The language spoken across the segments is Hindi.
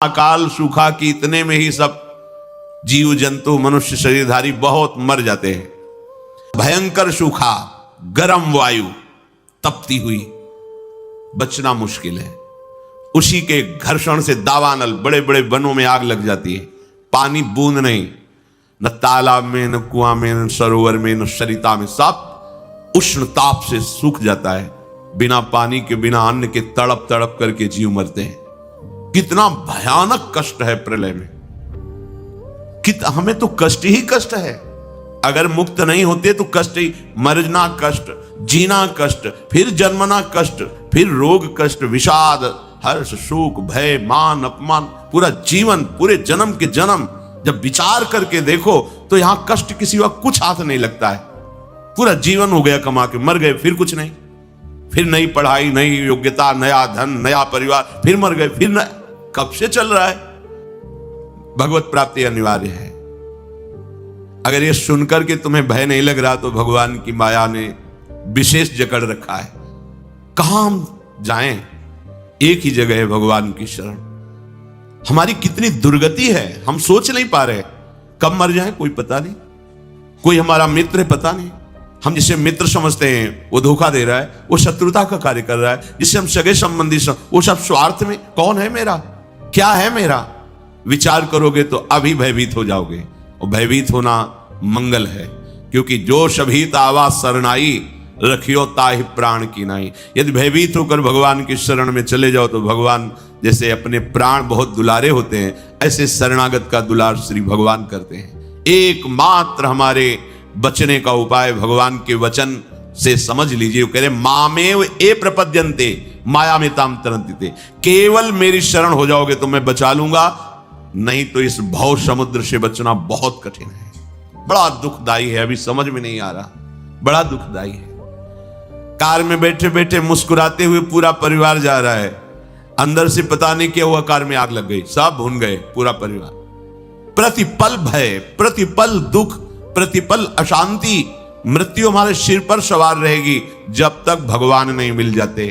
अकाल सूखा कि इतने में ही सब जीव जंतु मनुष्य शरीरधारी बहुत मर जाते हैं। भयंकर सूखा, गर्म वायु तपती हुई, बचना मुश्किल है। उसी के घर्षण से दावानल, बड़े बड़े वनों में आग लग जाती है। पानी बूंद नहीं, न तालाब में, न कुआं में, न सरोवर में, न सरिता में, सब उष्ण ताप से सूख जाता है। बिना पानी के, बिना अन्न के तड़प तड़प करके जीव मरते हैं। कितना भयानक कष्ट है प्रलय में। हमें तो कष्ट ही कष्ट है। अगर मुक्त नहीं होते तो कष्ट ही, मरना कष्ट, जीना कष्ट, फिर जन्मना कष्ट, फिर रोग कष्ट, विषाद, हर्ष, शोक, भय, मान, अपमान, पूरा जीवन, पूरे जन्म के जन्म जब विचार करके देखो तो यहां कष्ट किसी वक्त कुछ हाथ नहीं लगता है। पूरा जीवन हो गया कमा के, मर गए, फिर कुछ नहीं, फिर नई पढ़ाई, नई योग्यता, नया धन, नया परिवार, फिर मर गए, फिर कब से चल रहा है। भगवत प्राप्ति अनिवार्य है। अगर ये सुनकर के तुम्हें भय नहीं लग रहा तो भगवान की माया ने विशेष जकड़ रखा है। कहां हम जाएं? एक ही जगह है, भगवान की शरण। हमारी कितनी दुर्गति है, हम सोच नहीं पा रहे। कब मर जाए कोई पता नहीं। कोई हमारा मित्र है पता नहीं, हम जिसे मित्र समझते हैं वो धोखा दे रहा है, वो शत्रुता का कार्य कर रहा है। जिससे हम सगे संबंधी वो सब स्वार्थ में। कौन है मेरा, क्या है मेरा? विचार करोगे तो अभी भयभीत हो जाओगे। और भयभीत होना मंगल है, क्योंकि जो शभीत आवा शरणाई, रखियो ताहि प्राण की नाई। यदि भयभीत होकर भगवान की शरण में चले जाओ तो भगवान जैसे अपने प्राण बहुत दुलारे होते हैं, ऐसे शरणागत का दुलार श्री भगवान करते हैं। एकमात्र हमारे बचने का उपाय भगवान के वचन से समझ लीजिए। वो कह रहे मामेव ए प्रपद्यन्ते माया में ताम तरन्ति। केवल मेरी शरण हो जाओगे तो मैं बचा लूंगा, नहीं तो इस भव समुद्र से बचना बहुत कठिन है। बड़ा दुखदाई है, अभी समझ में नहीं आ रहा, बड़ा दुखदाई है। कार में बैठे बैठे मुस्कुराते हुए पूरा परिवार जा रहा है, अंदर से पता नहीं क्या हुआ, कार में आग लग गई, सब भुन गए, पूरा परिवार। प्रतिपल भय, प्रतिपल दुख, प्रतिपल अशांति, मृत्यु हमारे सिर पर सवार रहेगी जब तक भगवान नहीं मिल जाते।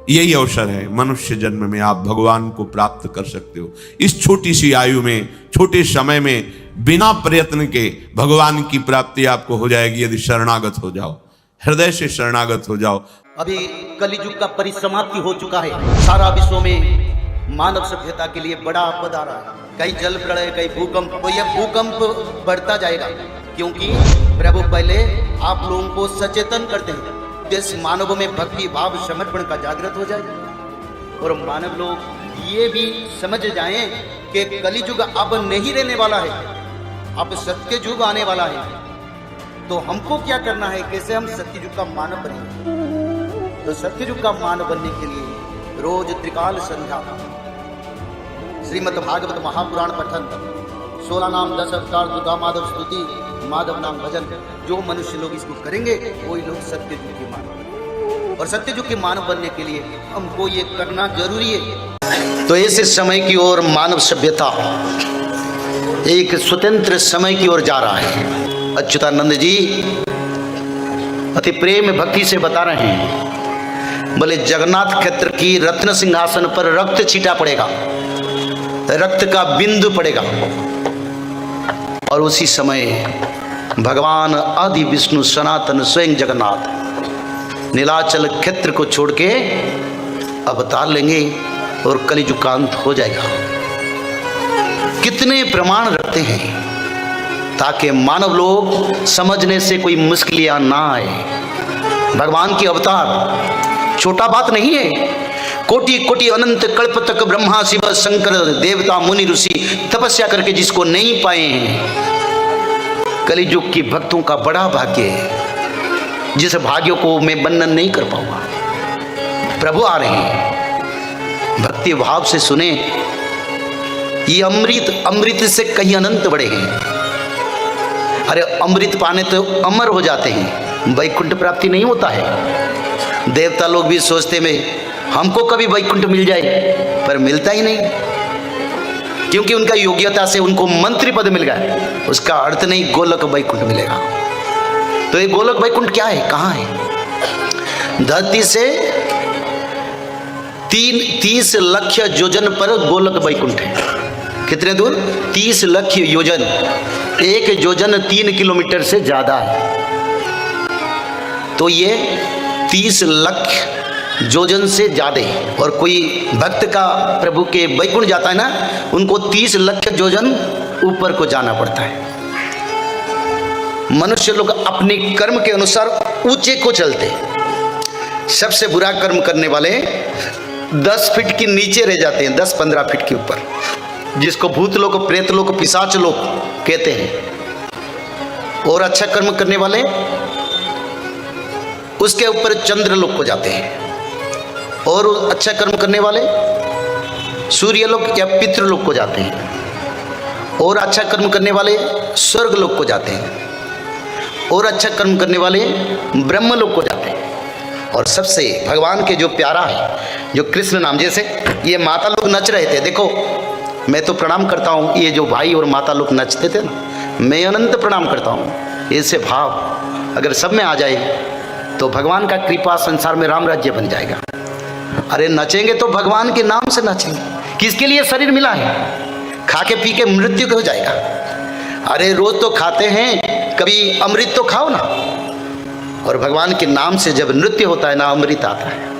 यही अवसर है, मनुष्य जन्म में आप भगवान को प्राप्त कर सकते हो। इस छोटी सी आयु में, छोटे समय में, बिना प्रयत्न के भगवान की प्राप्ति आपको हो जाएगी यदि शरणागत हो जाओ, हृदय से शरणागत हो जाओ। अभी कलियुग का परिसमाप्ति हो चुका है। सारा विश्व में मानव सभ्यता के लिए बड़ा आपद आ रहा है। कहीं जल प्रलय, कहीं भूकंप। तो यह भूकंप बढ़ता जाएगा, क्योंकि प्रभु पहले आप लोगों को सचेतन करते हैं। देश मानव में भक्ति भाव समर्पण का जागृत हो जाए और मानव लोग ये भी समझ जाएं कि कलियुग अब नहीं रहने वाला है, अब सत्य युग आने वाला है। तो हमको क्या करना है, कैसे हम सत्य युग का मानव बनेंगे? तो सत्य युग का मानव बनने के लिए रोज त्रिकाल संध्या, श्रीमद् भागवत महापुराण पठन, 16 नाम 10 अवतार, दुर्गा माधव स्तुति, माधव नाम भजन, जो मनुष्य लोग इसको करेंगे वही लोग सत्य युग के मानव बनेंगे। और सत्य युग के मानव बनने के लिए हमको ये करना जरूरी है। तो ऐसे समय की ओर मानव सभ्यता एक स्वतंत्र समय की ओर जा रहा है। अच्युतानंद जी अति प्रेम भक्ति से बता रहे हैं, बोले जगन्नाथ क्षेत्र की रत्न सिंहासन पर रक्त छीटा पड़ेगा, रक्त का बिंदु पड़ेगा, और उसी समय भगवान आदि विष्णु सनातन स्वयं जगन्नाथ नीलाचल क्षेत्र को छोड़ के अवतार लेंगे और कलियुग का अंत हो जाएगा। कितने प्रमाण रखते हैं ताकि मानव लोग समझने से कोई मुश्किलियां ना आए। भगवान की अवतार छोटा बात नहीं है। कोटि कोटि अनंत कल्प तक ब्रह्मा शिव शंकर देवता मुनि ऋषि तपस्या करके जिसको नहीं पाए हैं, कलियुग की भक्तों का बड़ा भाग्य है, जिस भाग्य को मैं वर्णन नहीं कर पाऊंगा। प्रभु आ रहे हैं, भक्ति भाव से सुने। ये अमृत से कहीं अनंत बड़े हैं। अरे अमृत पाने तो अमर हो जाते हैं, वैकुंठ प्राप्ति नहीं होता है। देवता लोग भी सोचते में हमको कभी वैकुंठ मिल जाए, पर मिलता ही नहीं, क्योंकि उनका योग्यता से उनको मंत्री पद मिल गया। उसका अर्थ नहीं गोलक वैकुंठ मिलेगा। तो ये गोलक वैकुंठ क्या है, कहाँ है? धरती से 30 लाख योजन पर गोलक वैकुंठ है। कितने दूर? 30 लाख योजन। एक योजन 3 किलोमीटर से ज्यादा है। तो ये 30 लाख योजन से ज्यादा है। और कोई भक्त का प्रभु के वैकुंठ जाता है ना, उनको 30 लाख योजन ऊपर को जाना पड़ता है। मनुष्य लोग अपने कर्म के अनुसार ऊंचे को चलते। सबसे बुरा कर्म करने वाले 10 फीट के नीचे रह जाते हैं, 10-15 फीट के ऊपर, जिसको भूत लोग, प्रेत लोग, पिशाच लोग कहते हैं। और अच्छा कर्म करने वाले उसके ऊपर चंद्र लोग को जाते हैं। और अच्छा कर्म करने वाले सूर्य लोग या पितृ लोग को जाते हैं। और अच्छा कर्म करने वाले स्वर्ग लोग को जाते हैं। और अच्छा कर्म करने वाले ब्रह्म लोग को जाते हैं। और सबसे भगवान के जो प्यारा है, जो कृष्ण नाम, जैसे ये माता लोग नच रहे थे, देखो मैं तो प्रणाम करता हूँ, ये जो भाई और माता लोग नचते थे ना, मैं अनंत प्रणाम करता हूँ। ऐसे भाव अगर सब में आ जाए तो भगवान का कृपा संसार में राम राज्य बन जाएगा। अरे नचेंगे तो भगवान के नाम से नचेंगे। किसके लिए शरीर मिला है? खा के पी के मृत्यु हो जाएगा। अरे रोज तो खाते हैं, कभी अमृत तो खाओ ना। और भगवान के नाम से जब नृत्य होता है ना, अमृत आता है।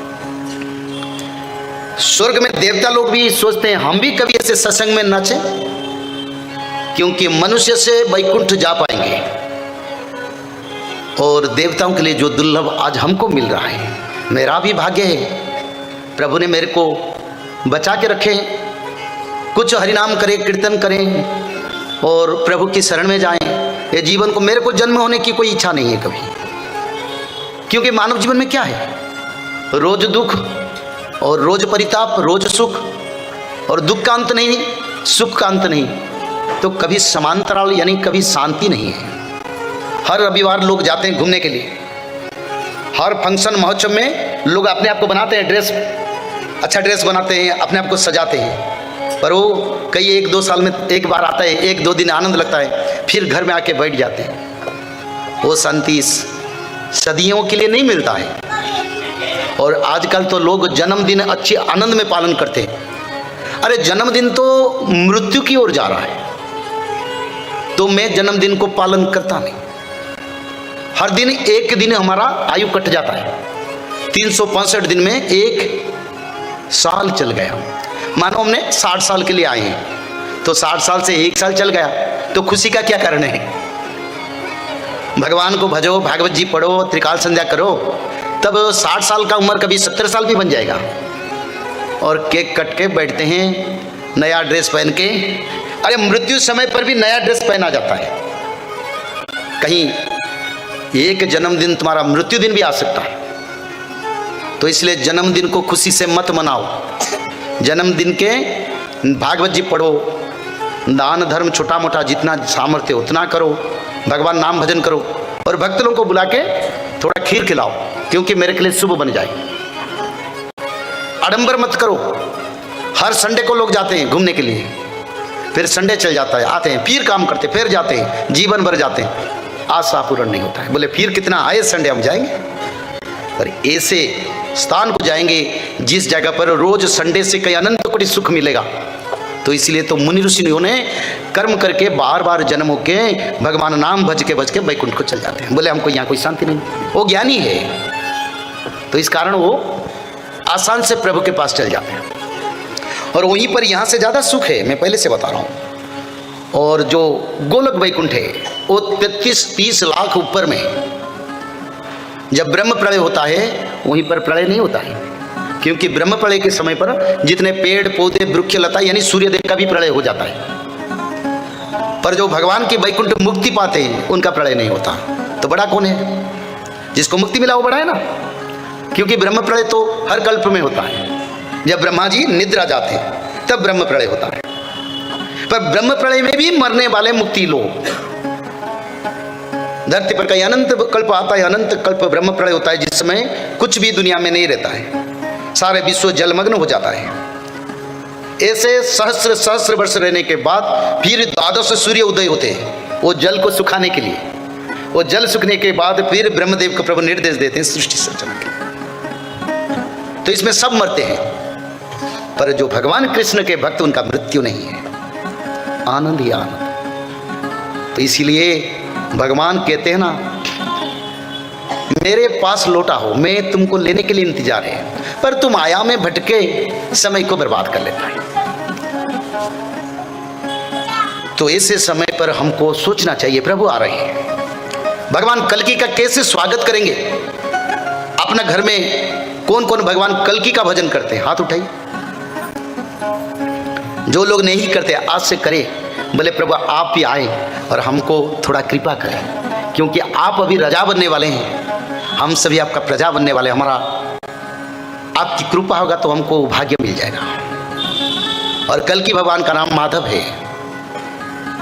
स्वर्ग में देवता लोग भी सोचते हैं हम भी कभी ऐसे सत्संग में नाचें, क्योंकि मनुष्य से वैकुंठ जा पाएंगे। और देवताओं के लिए जो दुर्लभ आज हमको मिल रहा है, मेरा भी भाग्य है। प्रभु ने मेरे को बचा के रखे। कुछ हरिनाम करें, कीर्तन करें और प्रभु की शरण में जाएं। ये जीवन को, मेरे को जन्म होने की कोई इच्छा नहीं है कभी, क्योंकि मानव जीवन में क्या है? रोज दुख और रोज परिताप, रोज सुख। और दुख का अंत नहीं, सुख का अंत नहीं, तो कभी समांतराल यानी कभी शांति नहीं है। हर रविवार लोग जाते हैं घूमने के लिए। हर फंक्शन महोत्सव में लोग अपने आप को बनाते हैं, ड्रेस, अच्छा ड्रेस बनाते हैं, अपने आप को सजाते हैं। पर वो कई 1-2 साल में एक बार आता है, 1-2 दिन आनंद लगता है, फिर घर में आके बैठ जाते हैं। वो शांति सदियों के लिए नहीं मिलता है। और आजकल तो लोग जन्मदिन अच्छे आनंद में पालन करते हैं। अरे जन्मदिन तो मृत्यु की ओर जा रहा है, तो मैं जन्मदिन को पालन करता नहीं। हर दिन एक दिन हमारा आयु कट जाता है। 365 दिन में 1 साल चल गया। मानो हमने 60 साल के लिए आए हैं, तो 60 साल से 1 साल चल गया, तो खुशी का क्या कारण है? भगवान को भजो, भागवत जी पढ़ो, त्रिकाल संध्या करो, तब 60 साल का उम्र कभी 70 साल भी बन जाएगा। और केक कट के बैठते हैं नया ड्रेस पहन के। अरे मृत्यु समय पर भी नया ड्रेस पहना जाता है। कहीं एक जन्मदिन तुम्हारा मृत्यु दिन भी आ सकता है। तो इसलिए जन्मदिन को खुशी से मत मनाओ। जन्मदिन के भागवत जी पढ़ो, दान धर्म छोटा मोटा जितना सामर्थ्य उतना करो, भगवान नाम भजन करो, और भक्त लोगों को बुला के थोड़ा खीर खिलाओ, क्योंकि मेरे के लिए शुभ बन जाए। आडंबर मत करो। हर संडे को लोग जाते हैं घूमने के लिए, फिर संडे चल जाता है, आते हैं, फिर काम करते, फिर जाते हैं, जीवन भर जाते हैं, आशा पूर्ण नहीं होता है। बोले फिर कितना आए संडे हम जाएंगे, पर ऐसे स्थान को जाएंगे जिस जगह पर रोज संडे से कई अनंत कोटि सुख मिलेगा। तो इसलिए तो मुनि ऋषियों ने कर्म करके बार बार जन्म होके भगवान नाम भज के वैकुंठ को चल जाते हैं। बोले हमको यहाँ कोई शांति नहीं, वो ज्ञानी है, तो इस कारण वो आसान से प्रभु के पास चल जाते हैं। और वहीं पर यहाँ से ज़्यादा सुख है, मैं पहले से बता रहा हूँ। और जो गोलक वैकुंठ है वो 33-30 लाख ऊपर में। जब ब्रह्म प्रलय होता है वहीं पर प्रलय नहीं होता है, क्योंकि ब्रह्म प्रलय के समय पर जितने पेड़ पौधे वृक्ष लता यानी सूर्यदेव का भी प्रलय हो जाता है। पर जो भगवान की वैकुंठ मुक्ति पाते हैं उनका प्रलय नहीं होता। तो बड़ा कौन है? जिसको मुक्ति मिला वो बड़ा है ना, क्योंकि ब्रह्म प्रलय तो हर कल्प में होता है। जब ब्रह्मा जी निद्रा जाते हैं तब ब्रह्म प्रलय होता है। पर ब्रह्म प्रलय में भी मरने वाले मुक्ति लोग, धरती पर कई अनंत कल्प आता है, अनंत कल्प ब्रह्म प्रलय होता है, जिस समय कुछ भी दुनिया में नहीं रहता है, सारे विश्व जलमग्न हो जाता है। ऐसे सहस्र वर्ष रहने के बाद फिर 12 सूर्य उदय होते हैं वो जल को सुखाने के लिए। वो जल सूखने के बाद फिर ब्रह्मदेव को प्रभु निर्देश देते हैं सृष्टि सृजना के। तो इसमें सब मरते हैं। पर जो भगवान कृष्ण के भक्त उनका मृत्यु नहीं है, आनंद ही आनंद। तो इसीलिए भगवान कहते हैं ना, मेरे पास लौटा हो, मैं तुमको लेने के लिए इंतजार है, पर तुम आया में भटके समय को बर्बाद कर लेता है। तो ऐसे समय पर हमको सोचना चाहिए, प्रभु आ रहे हैं, भगवान कल्कि का कैसे स्वागत करेंगे। अपना घर में कौन कौन भगवान कल्कि का भजन करते हैं, हाथ उठाइए। जो लोग नहीं करते आज से करें, बोले प्रभु आप ही आए और हमको थोड़ा कृपा करें, क्योंकि आप अभी राजा बनने वाले हैं, हम सभी आपका प्रजा बनने वाले। हमारा आपकी कृपा होगा तो हमको भाग्य मिल जाएगा। और कल्कि भगवान का नाम माधव है,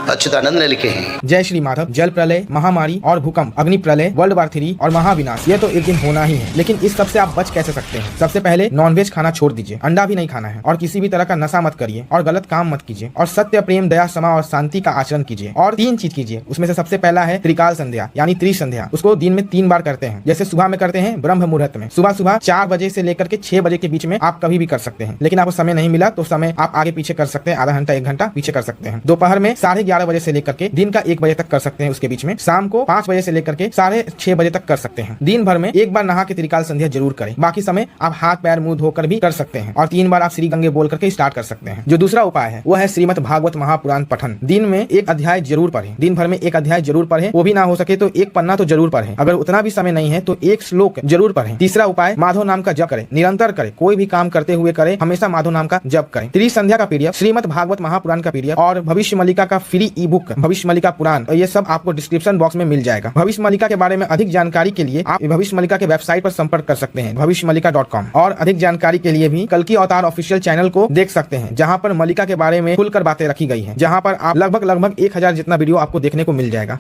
अच्युतानंद ने लिखे हैं। जय श्री माधव। जल प्रलय, महामारी और भूकंप, अग्नि प्रलय, वर्ल्ड वार 3 और महाविनाश, ये तो एक दिन होना ही है। लेकिन इस सब से आप बच कैसे सकते हैं? सबसे पहले नॉनवेज खाना छोड़ दीजिए, अंडा भी नहीं खाना है, और किसी भी तरह का नशा मत करिए, और गलत काम मत कीजिए, और सत्य, प्रेम, दया, क्षमा और शांति का आचरण कीजिए। और 3 चीज कीजिए, उसमें से सबसे पहला है त्रिकाल संध्या यानी त्रिसंध्या। उसको दिन में 3 बार करते हैं। जैसे सुबह में करते हैं ब्रह्म मुहूर्त में, सुबह 4 बजे से लेकर के 6 बजे के बीच में आप कभी भी कर सकते हैं। लेकिन आपको समय नहीं मिला तो समय आप आगे पीछे कर सकते हैं, आधा घंटा 1 घंटा पीछे कर सकते हैं। दोपहर में 11:30 बजे से लेकर के दिन का 1 बजे तक कर सकते हैं, उसके बीच में शाम को 5 बजे से लेकर के 6:30 बजे तक कर सकते हैं। दिन भर में 1 बार नहा के त्रिकाल संध्या जरूर करें। बाकी समय आप हाथ पैर मुंह धोकर भी कर सकते हैं, और 3 बार आप श्री गंगे बोल करके स्टार्ट कर सकते हैं। जो दूसरा उपाय है वो है श्रीमद् भागवत महापुराण पठन। दिन में 1 अध्याय जरूर पढ़ें, दिन भर में 1 अध्याय जरूर पढ़ें, वो भी ना हो सके तो 1 पन्ना तो जरूर पढ़ें। अगर उतना भी समय नहीं है तो 1 श्लोक जरूर पढ़ें। तीसरा उपाय माधव नाम का जप करें, निरंतर करें, कोई भी काम करते हुए करें, हमेशा माधव नाम का जप करें। त्रिसंध्या का पीडीएफ, श्रीमद् भागवत महापुराण का पीडीएफ और भविष्य मल्लिका का फ्री ई बुक भविष्य मल्लिका पुराण, ये सब आपको डिस्क्रिप्शन बॉक्स में मिल जाएगा। भविष्य मल्लिका के बारे में अधिक जानकारी के लिए आप भविष्य मल्लिका के वेबसाइट पर संपर्क कर सकते हैं, भविष्यमल्लिका.com। और अधिक जानकारी के लिए भी कल्कि अवतार ऑफिशियल चैनल को देख सकते हैं, जहां पर मल्लिका के बारे में खुलकर बातें रखी गई हैं, जहां पर आप लगभग 1000 जितना वीडियो आपको देखने को मिल जाएगा।